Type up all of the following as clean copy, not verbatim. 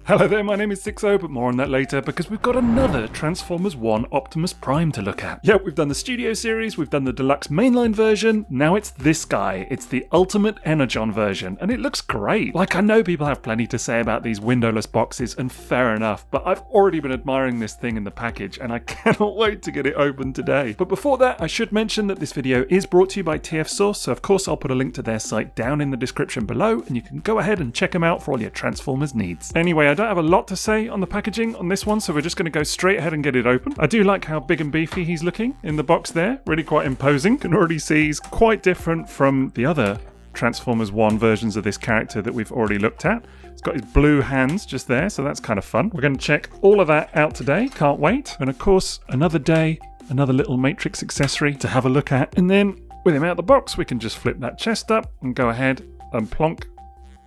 Hello there, my name is Sixo, but more on that later because we've got another Transformers 1 Optimus Prime to look at. Yeah, we've done the Studio Series, we've done the Deluxe Mainline version, now it's this guy. It's the Ultimate Energon version, and it looks great. Like, I know people have plenty to say about these windowless boxes, and fair enough, but I've already been admiring this thing in the package, and I cannot wait to get it open today. But before that, I should mention that this video is brought to you by TF Source, so of course I'll put a link to their site down in the description below, and you can go ahead and check them out for all your Transformers needs. Anyway, I don't have a lot to say on the packaging on this one, so we're just going to go straight ahead and get it open. I do like how big and beefy he's looking in the box there, really quite imposing. Can already see he's quite different from the other Transformers 1 versions of this character that we've already looked at. He's got his blue hands just there, so that's kind of fun. We're going to check all of that out today, can't wait. And of course, another day, another little Matrix accessory to have a look at. And then with him out of the box, we can just flip that chest up and go ahead and plonk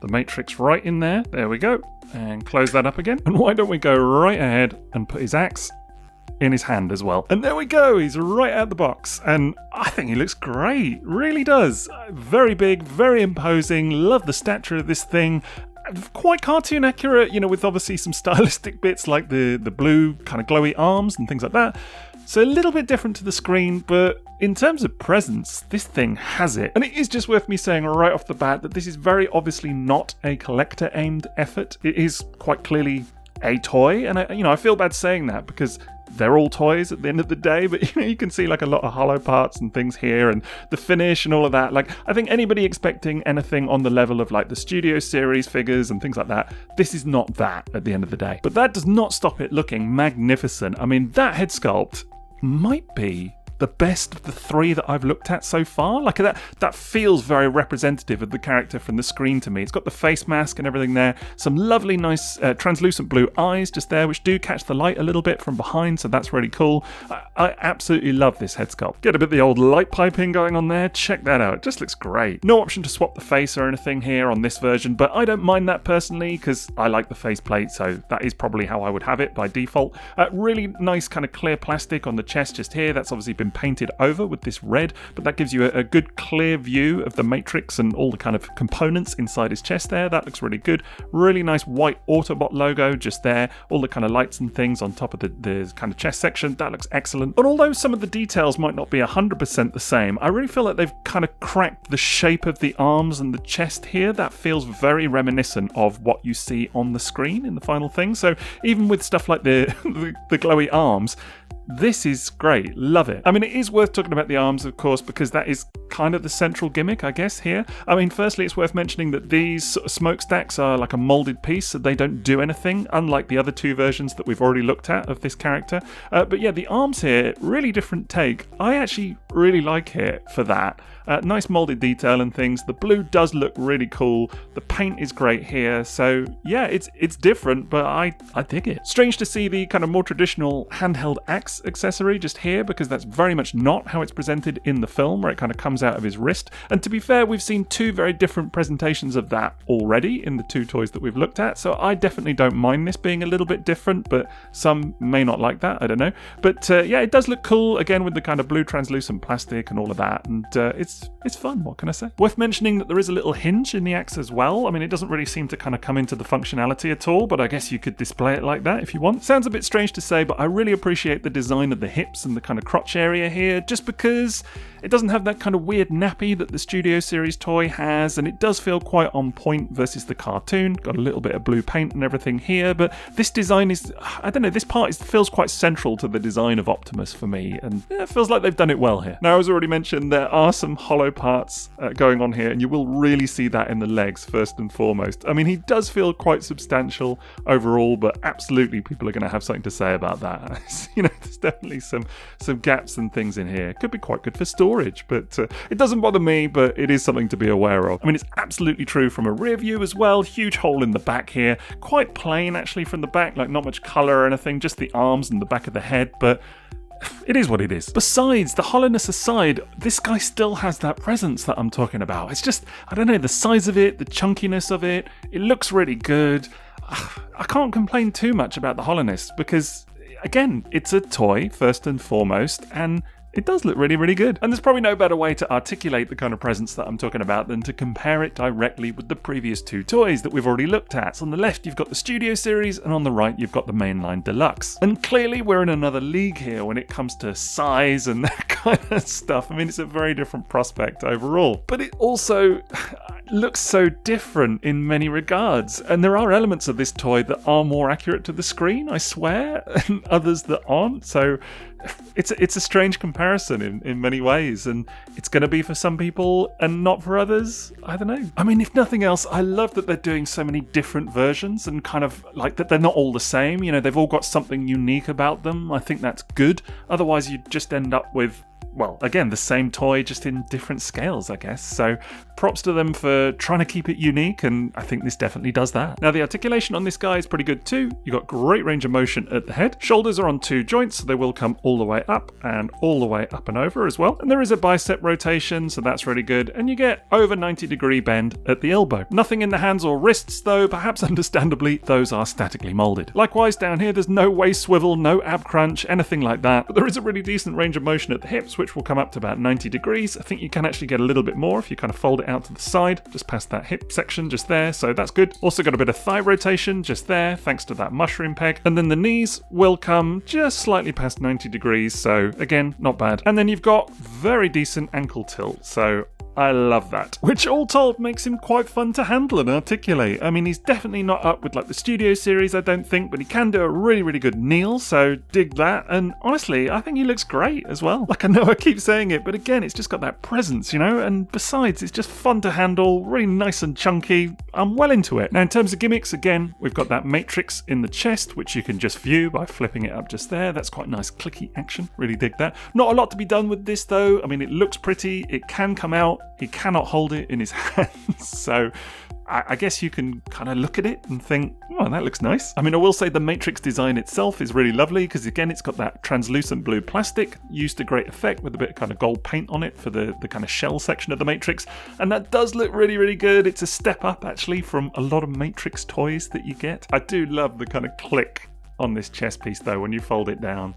the Matrix right in there. There we go. And close that up again. And why don't we go right ahead and put his axe in his hand as well. And there we go, he's right out the box. And I think he looks great, really does. Very big, very imposing, love the stature of this thing. Quite cartoon accurate, you know, with obviously some stylistic bits like the blue kind of glowy arms and things like that. So a little bit different to the screen, but in terms of presence, this thing has it. And it is just worth me saying right off the bat that this is very obviously not a collector-aimed effort. It is quite clearly a toy, and I feel bad saying that because they're all toys at the end of the day, but you can see like a lot of hollow parts and things here and the finish and all of that. Like, I think anybody expecting anything on the level of like the Studio Series figures and things like that, this is not that at the end of the day. But that does not stop it looking magnificent. I mean, that head sculpt might be the best of the three that I've looked at so far. Like that feels very representative of the character from the screen to me. It's got the face mask and everything there. Some lovely, nice translucent blue eyes just there, which do catch the light a little bit from behind, so that's really cool. I absolutely love this head sculpt. Get a bit of the old light piping going on there. Check that out. It just looks great. No option to swap the face or anything here on this version, but I don't mind that personally because I like the faceplate, so that is probably how I would have it by default. Really nice kind of clear plastic on the chest just here. That's obviously been painted over with this red, but that gives you a good clear view of the Matrix and all the kind of components inside his chest there. That looks really good. Really nice white Autobot logo just there. All the kind of lights and things on top of the kind of chest section. That looks excellent. But although some of the details might not be 100% the same, I really feel like they've kind of cracked the shape of the arms and the chest here. That feels very reminiscent of what you see on the screen in the final thing. So even with stuff like the glowy arms, this is great. Love it. I mean, it is worth talking about the arms, of course, because that is kind of the central gimmick, I guess, here. I mean, firstly, it's worth mentioning that these sort of smokestacks are like a molded piece, so they don't do anything, unlike the other two versions that we've already looked at of this character. But yeah, the arms here, really different take. I actually really like it for that. Nice molded detail and things. The blue does look really cool. The paint is great here. So yeah, it's different, but I dig it. Strange to see the kind of more traditional handheld axe accessory just here, because that's very much not how it's presented in the film, where it kind of comes out of his wrist. And to be fair, we've seen two very different presentations of that already in the two toys that we've looked at. So I definitely don't mind this being a little bit different, but some may not like that. I don't know. But yeah, it does look cool, again, with the kind of blue translucent plastic and all of that. And it's fun, what can I say? Worth mentioning that there is a little hinge in the axe as well. I mean, it doesn't really seem to kind of come into the functionality at all, but I guess you could display it like that if you want. Sounds a bit strange to say, but I really appreciate the design of the hips and the kind of crotch area here, just because it doesn't have that kind of weird nappy that the Studio Series toy has, and it does feel quite on point versus the cartoon. Got a little bit of blue paint and everything here, but this design is, I don't know, this part feels quite central to the design of Optimus for me, and yeah, it feels like they've done it well here. Now, as already mentioned, there are some hollow parts going on here, and you will really see that in the legs first and foremost. I mean, he does feel quite substantial overall, but absolutely people are going to have something to say about that. You know, there's definitely some gaps and things in here. Could be quite good for storage, but it doesn't bother me, but it is something to be aware of. I mean, it's absolutely true from a rear view as well. Huge hole in the back here. Quite plain actually from the back, like not much colour or anything, just the arms and the back of the head, but it is what it is. Besides, the hollowness aside, this guy still has that presence that I'm talking about. It's just, I don't know, the size of it, the chunkiness of it, it looks really good. I can't complain too much about the hollowness because, again, it's a toy first and foremost, and it does look really, really good. And there's probably no better way to articulate the kind of presence that I'm talking about than to compare it directly with the previous two toys that we've already looked at. So on the left, you've got the Studio Series, and on the right, you've got the mainline Deluxe. And clearly, we're in another league here when it comes to size and that kind of stuff. I mean, it's a very different prospect overall. But it also looks so different in many regards. And there are elements of this toy that are more accurate to the screen, I swear, and others that aren't. So it's a strange comparison in many ways, and it's going to be for some people and not for others. I don't know. I mean, if nothing else, I love that they're doing so many different versions and kind of like that they're not all the same. You know, they've all got something unique about them. I think that's good. Otherwise, you'd just end up with, well, again, the same toy, just in different scales, I guess. So props to them for trying to keep it unique, and I think this definitely does that. Now, the articulation on this guy is pretty good too. You've got great range of motion at the head. Shoulders are on 2 joints, so they will come all the way up and all the way up and over as well. And there is a bicep rotation, so that's really good. And you get over 90-degree bend at the elbow. Nothing in the hands or wrists though, perhaps understandably, those are statically molded. Likewise, down here, there's no waist swivel, no ab crunch, anything like that. But there is a really decent range of motion at the hips, which will come up to about 90 degrees. I think you can actually get a little bit more if you kind of fold it out to the side, just past that hip section just there, so that's good. Also got a bit of thigh rotation just there, thanks to that mushroom peg. And then the knees will come just slightly past 90 degrees, so again, not bad. And then you've got very decent ankle tilt, so I love that. Which all told makes him quite fun to handle and articulate. I mean, he's definitely not up with like the Studio Series, I don't think, but he can do a really, really good kneel, so dig that. And honestly, I think he looks great as well. Like, I know I keep saying it, but again, it's just got that presence, you know? And besides, it's just fun to handle, really nice and chunky. I'm well into it. Now, in terms of gimmicks, again, we've got that matrix in the chest, which you can just view by flipping it up just there. That's quite nice clicky action. Really dig that. Not a lot to be done with this, though. I mean, it looks pretty. It can come out. He cannot hold it in his hands, so I guess you can kind of look at it and think, oh, that looks nice. I mean, I will say the Matrix design itself is really lovely because, again, it's got that translucent blue plastic used to great effect with a bit of kind of gold paint on it for the kind of shell section of the Matrix, and that does look really, really good. It's a step up, actually, from a lot of Matrix toys that you get. I do love the kind of click on this chest piece, though, when you fold it down.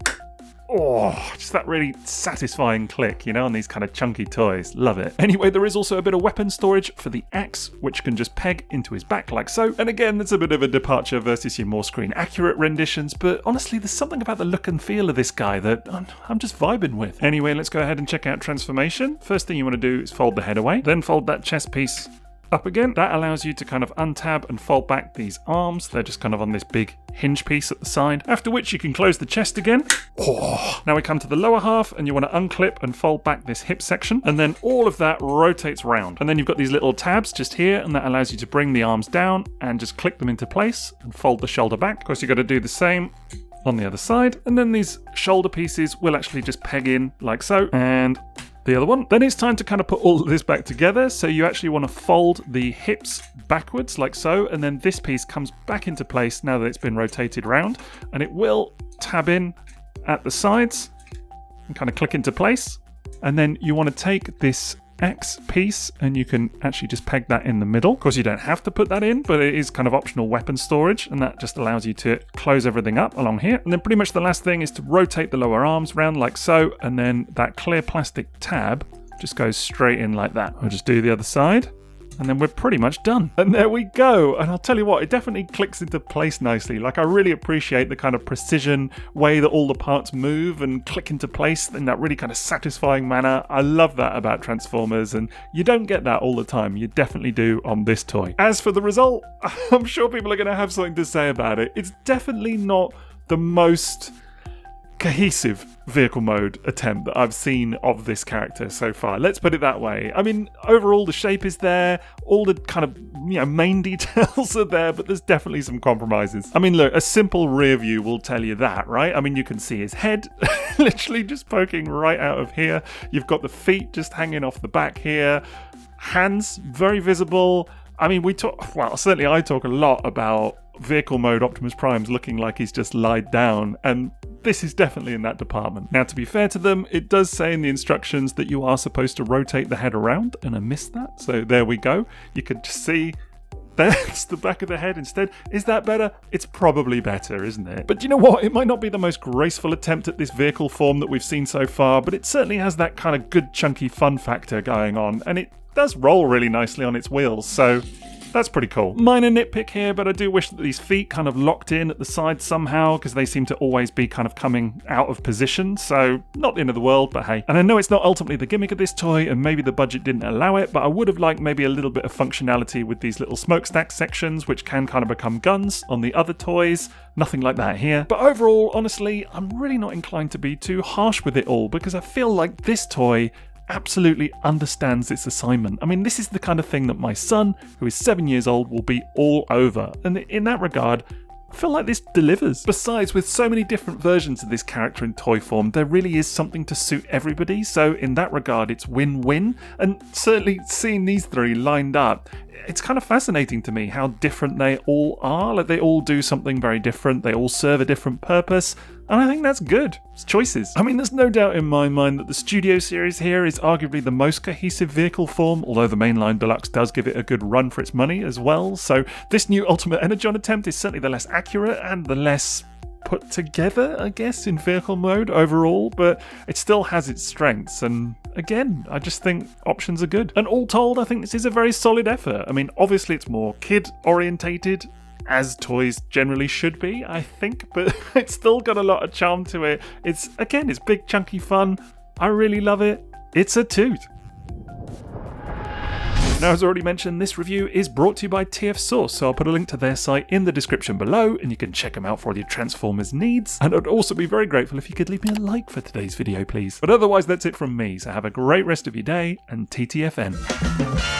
Oh, just that really satisfying click, you know, on these kind of chunky toys. Love it. Anyway, there is also a bit of weapon storage for the axe, which can just peg into his back like so. And again, that's a bit of a departure versus your more screen accurate renditions, but honestly, there's something about the look and feel of this guy that I'm just vibing with. Anyway, let's go ahead and check out transformation. First thing you want to do is fold the head away, then fold that chest piece up again. That allows you to kind of untab and fold back these arms. They're just kind of on this big hinge piece at the side, after which you can close the chest again. Oh. Now we come to the lower half, and you want to unclip and fold back this hip section, and then all of that rotates round. And then you've got these little tabs just here, and that allows you to bring the arms down and just click them into place and fold the shoulder back. Of course, you've got to do the same on the other side, and then these shoulder pieces will actually just peg in like so, and the other one. Then it's time to kind of put all of this back together. So you actually want to fold the hips backwards like so, and then this piece comes back into place now that it's been rotated around, and it will tab in at the sides and kind of click into place. And then you want to take this axe piece and you can actually just peg that in the middle. Of course, you don't have to put that in, but it is kind of optional weapon storage, and that just allows you to close everything up along here. And then pretty much the last thing is to rotate the lower arms round like so, and then that clear plastic tab just goes straight in like that. I'll just do the other side, and then we're pretty much done. And there we go. And I'll tell you what, it definitely clicks into place nicely. Like, I really appreciate the kind of precision way that all the parts move and click into place in that really kind of satisfying manner. I love that about Transformers, and you don't get that all the time. You definitely do on this toy. As for the result, I'm sure people are going to have something to say about it. It's definitely not the most cohesive vehicle mode attempt that I've seen of this character so far. Let's put it that way. I mean, overall the shape is there, all the kind of, you know, main details are there, but there's definitely some compromises. I mean, look, a simple rear view will tell you that, right? I mean, you can see his head literally just poking right out of here. You've got the feet just hanging off the back here. Hands, very visible. I mean, certainly I talk a lot about vehicle mode Optimus Prime's looking like he's just lied down, and this is definitely in that department. Now, to be fair to them, it does say in the instructions that you are supposed to rotate the head around, and I missed that, so there we go. You can just see That's the back of the head instead. Is that better? It's probably better, isn't it? But you know what? It might not be the most graceful attempt at this vehicle form that we've seen so far, but it certainly has that kind of good chunky fun factor going on, and it does roll really nicely on its wheels, so that's pretty cool. Minor nitpick here, but I do wish that these feet kind of locked in at the side somehow, because they seem to always be kind of coming out of position, so not the end of the world, but hey. And I know it's not ultimately the gimmick of this toy, and maybe the budget didn't allow it, but I would have liked maybe a little bit of functionality with these little smokestack sections, which can kind of become guns on the other toys. Nothing like that here. But overall, honestly, I'm really not inclined to be too harsh with it all, because I feel like this toy absolutely understands its assignment. I mean, this is the kind of thing that my son, who is 7 years old, will be all over. And in that regard, I feel like this delivers. Besides, with so many different versions of this character in toy form, there really is something to suit everybody. So in that regard, it's win-win. And certainly seeing these three lined up, it's kind of fascinating to me how different they all are. Like, they all do something very different. They all serve a different purpose. And I think that's good. It's choices. I mean, there's no doubt in my mind that the Studio series here is arguably the most cohesive vehicle form, although the mainline Deluxe does give it a good run for its money as well. So this new Ultimate Energon attempt is certainly the less accurate and the less put together, I guess, in vehicle mode overall, but it still has its strengths, and again, I just think options are good. And all told, I think this is a very solid effort. I mean, obviously it's more kid-orientated, as toys generally should be, I think, but it's still got a lot of charm to it. It's big, chunky fun. I really love it. It's a toot. Now, as already mentioned, this review is brought to you by TF Source, so I'll put a link to their site in the description below, and you can check them out for all your Transformers needs. And I'd also be very grateful if you could leave me a like for today's video, please. But otherwise, that's it from me, so have a great rest of your day, and TTFN.